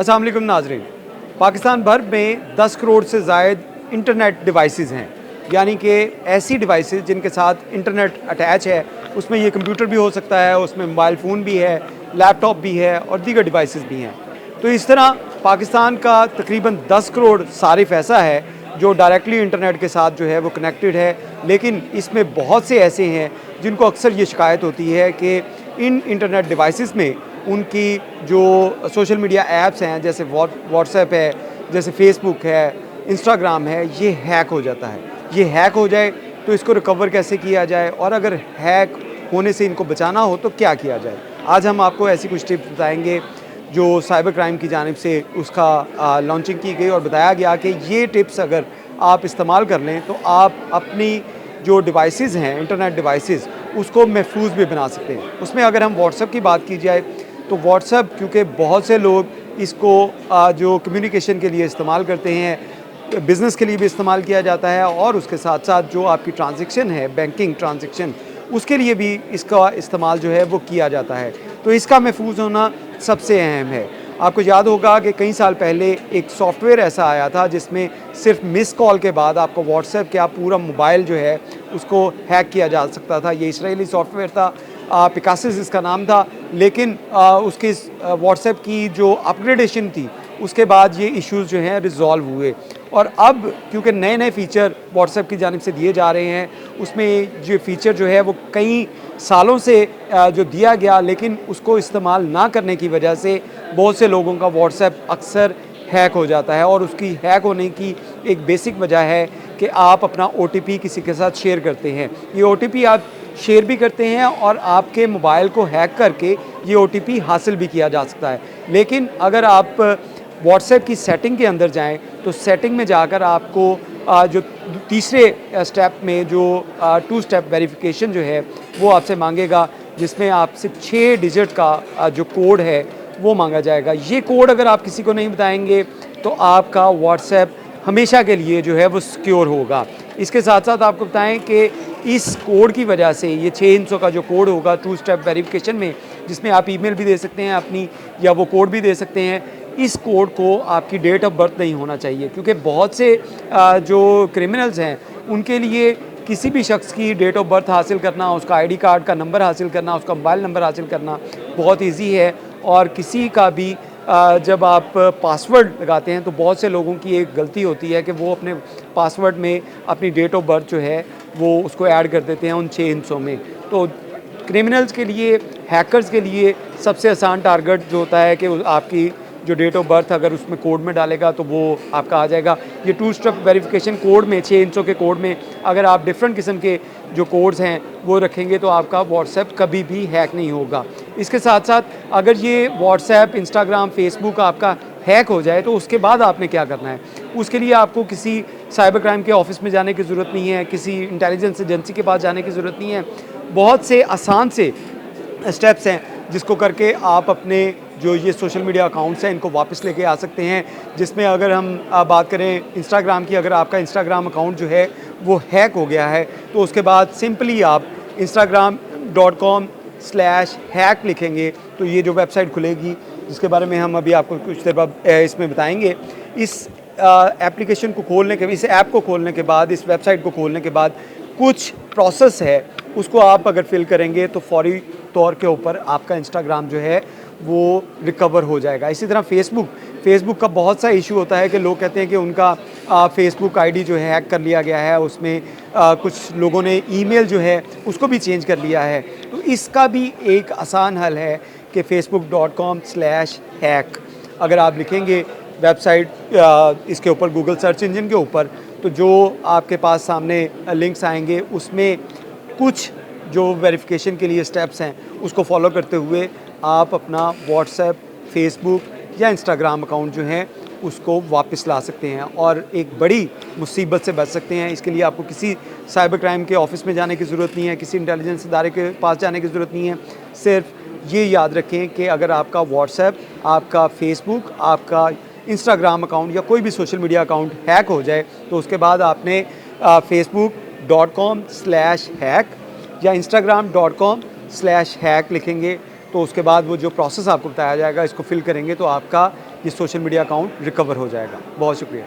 अस्सलाम वालेकुम नाज़रीन। पाकिस्तान भर में 10 करोड़ से ज़ायद इंटरनेट डिवाइसेस हैं, यानी कि ऐसी डिवाइसेस जिनके साथ इंटरनेट अटैच है। उसमें ये कंप्यूटर भी हो सकता है, उसमें मोबाइल फ़ोन भी है, लैपटॉप भी है और दीगर डिवाइसेस भी हैं। तो इस तरह पाकिस्तान का तकरीबन 10 करोड़ सारिफ ऐसा है जो डायरेक्टली इंटरनेट के साथ जो है वो कनेक्टेड है, लेकिन इसमें बहुत से ऐसे हैं जिनको अक्सर ये शिकायत होती है कि इन इंटरनेट डिवाइसेस में उनकी जो सोशल मीडिया ऐप्स हैं, जैसे व्हाट्सएप है, जैसे फेसबुक है, इंस्टाग्राम है, ये हैक हो जाता है। ये हैक हो जाए तो इसको रिकवर कैसे किया जाए, और अगर हैक होने से इनको बचाना हो तो क्या किया जाए। आज हम आपको ऐसी कुछ टिप्स बताएंगे जो साइबर क्राइम की जानिब से उसका लॉन्चिंग की गई और बताया गया कि ये टिप्स अगर आप इस्तेमाल कर लें तो आप अपनी जो डिवाइसेस हैं, इंटरनेट डिवाइसेस, उसको महफूज भी बना सकते हैं। उसमें अगर हम व्हाट्सएप की बात की जाए तो व्हाट्सएप, क्योंकि बहुत से लोग इसको जो कम्युनिकेशन के लिए इस्तेमाल करते हैं, बिज़नेस के लिए भी इस्तेमाल किया जाता है, और उसके साथ साथ जो आपकी ट्रांजैक्शन है, बैंकिंग ट्रांजैक्शन, उसके लिए भी इसका इस्तेमाल जो है वो किया जाता है। तो इसका महफूज होना सबसे अहम है। आपको याद होगा कि कई साल पहले एक सॉफ्टवेयर ऐसा आया था जिसमें सिर्फ मिस कॉल के बाद आपको व्हाट्सएप का पूरा मोबाइल जो है उसको हैक किया जा सकता था। ये इसराइली सॉफ्टवेयर था, पिकासिस इसका नाम था, लेकिन उसके व्हाट्सएप की जो अपग्रेडेशन थी उसके बाद ये इश्यूज़ जो हैं रिज़ॉल्व हुए। और अब क्योंकि नए नए फ़ीचर व्हाट्सएप की जानिब से दिए जा रहे हैं, उसमें जो फ़ीचर जो है वो कई सालों से जो दिया गया, लेकिन उसको इस्तेमाल ना करने की वजह से बहुत से लोगों का व्हाट्सएप अक्सर हैक हो जाता है। और उसकी हैक होने की एक बेसिक वजह है कि आप अपना OTP किसी के साथ शेयर करते हैं। ये OTP आप शेयर भी करते हैं और आपके मोबाइल को हैक करके ये OTP हासिल भी किया जा सकता है। लेकिन अगर आप व्हाट्सएप की सेटिंग के अंदर जाएं तो सेटिंग में जाकर आपको जो तीसरे स्टेप में जो 2 स्टेप वेरिफिकेशन जो है वो आपसे मांगेगा, जिसमें आपसे 6 डिजिट का जो कोड है वो मांगा जाएगा। ये कोड अगर आप किसी को नहीं बताएंगे तो आपका व्हाट्सएप हमेशा के लिए जो है वो सिक्योर होगा। इसके साथ साथ आपको बताएं कि इस कोड की वजह से ये 6 हिस्सों का जो कोड होगा 2 स्टेप वेरिफिकेशन में, जिसमें आप ईमेल भी दे सकते हैं अपनी, या वो कोड भी दे सकते हैं, इस कोड को आपकी डेट ऑफ बर्थ नहीं होना चाहिए, क्योंकि बहुत से जो क्रिमिनल्स हैं उनके लिए किसी भी शख्स की डेट ऑफ बर्थ हासिल करना, उसका ID कार्ड का नंबर हासिल करना, उसका मोबाइल नंबर हासिल करना बहुत ईजी है। और किसी का भी जब आप पासवर्ड लगाते हैं तो बहुत से लोगों की एक गलती होती है कि वो अपने पासवर्ड में अपनी डेट ऑफ बर्थ जो है वो उसको ऐड कर देते हैं उन 6 हिस्सों में। तो क्रिमिनल्स के लिए, हैकर्स के लिए सबसे आसान टारगेट जो होता है कि आपकी जो डेट ऑफ बर्थ अगर उसमें कोड में डालेगा तो वो आपका आ जाएगा। ये 2 स्टेप वेरिफिकेशन कोड में, 6 हिस्सों के कोड में अगर आप डिफरेंट किस्म के जो कोड्स हैं वो रखेंगे तो आपका व्हाट्सएप कभी भी हैक नहीं होगा। इसके साथ साथ अगर ये व्हाट्सएप, इंस्टाग्राम, फेसबुक आपका हैक हो जाए तो उसके बाद आपने क्या करना है। उसके लिए आपको किसी साइबर क्राइम के ऑफिस में जाने की ज़रूरत नहीं है, किसी इंटेलिजेंस एजेंसी के पास जाने की ज़रूरत नहीं है। बहुत से आसान से स्टेप्स हैं जिसको करके आप अपने जो ये सोशल मीडिया अकाउंट्स हैं इनको वापस लेके आ सकते हैं। जिसमें अगर हम बात करें इंस्टाग्राम की, अगर आपका इंस्टाग्राम अकाउंट जो है वो हैक हो गया है तो उसके बाद सिंपली आप instagram.com/hack लिखेंगे तो ये जो वेबसाइट खुलेगी, जिसके बारे में हम अभी आपको कुछ देर बाद इसमें बताएंगे। इस एप्लीकेशन को खोलने के, इस ऐप को खोलने के बाद, इस वेबसाइट को खोलने के बाद कुछ प्रोसेस है, उसको आप अगर फिल करेंगे तो फौरी तौर के ऊपर आपका इंस्टाग्राम जो है वो रिकवर हो जाएगा। इसी तरह फेसबुक का बहुत सा इशू होता है कि लोग कहते हैं कि उनका फेसबुक ID जो है हैक कर लिया गया है, उसमें कुछ लोगों ने ईमेल जो है उसको भी चेंज कर लिया है। तो इसका भी एक आसान हल है कि facebook.com/hack अगर आप लिखेंगे वेबसाइट इसके ऊपर गूगल सर्च इंजन के ऊपर, तो जो आपके पास सामने लिंक्स आएंगे उसमें कुछ जो वेरिफिकेशन के लिए स्टेप्स हैं उसको फॉलो करते हुए आप अपना व्हाट्सएप, फेसबुक या इंस्टाग्राम अकाउंट जो है उसको वापस ला सकते हैं और एक बड़ी मुसीबत से बच सकते हैं। इसके लिए आपको किसी साइबर क्राइम के ऑफिस में जाने की ज़रूरत नहीं है, किसी इंटेलिजेंस इदारे के पास जाने की ज़रूरत नहीं है। सिर्फ ये याद रखें कि अगर आपका व्हाट्सएप, आपका फेसबुक, आपका इंस्टाग्राम अकाउंट या कोई भी सोशल मीडिया अकाउंट हैक हो जाए तो उसके बाद आपने facebook.com/hack या instagram.com/hack लिखेंगे तो उसके बाद वो जो प्रोसेस आपको बताया जाएगा इसको फिल करेंगे तो आपका ये सोशल मीडिया अकाउंट रिकवर हो जाएगा। बहुत शुक्रिया।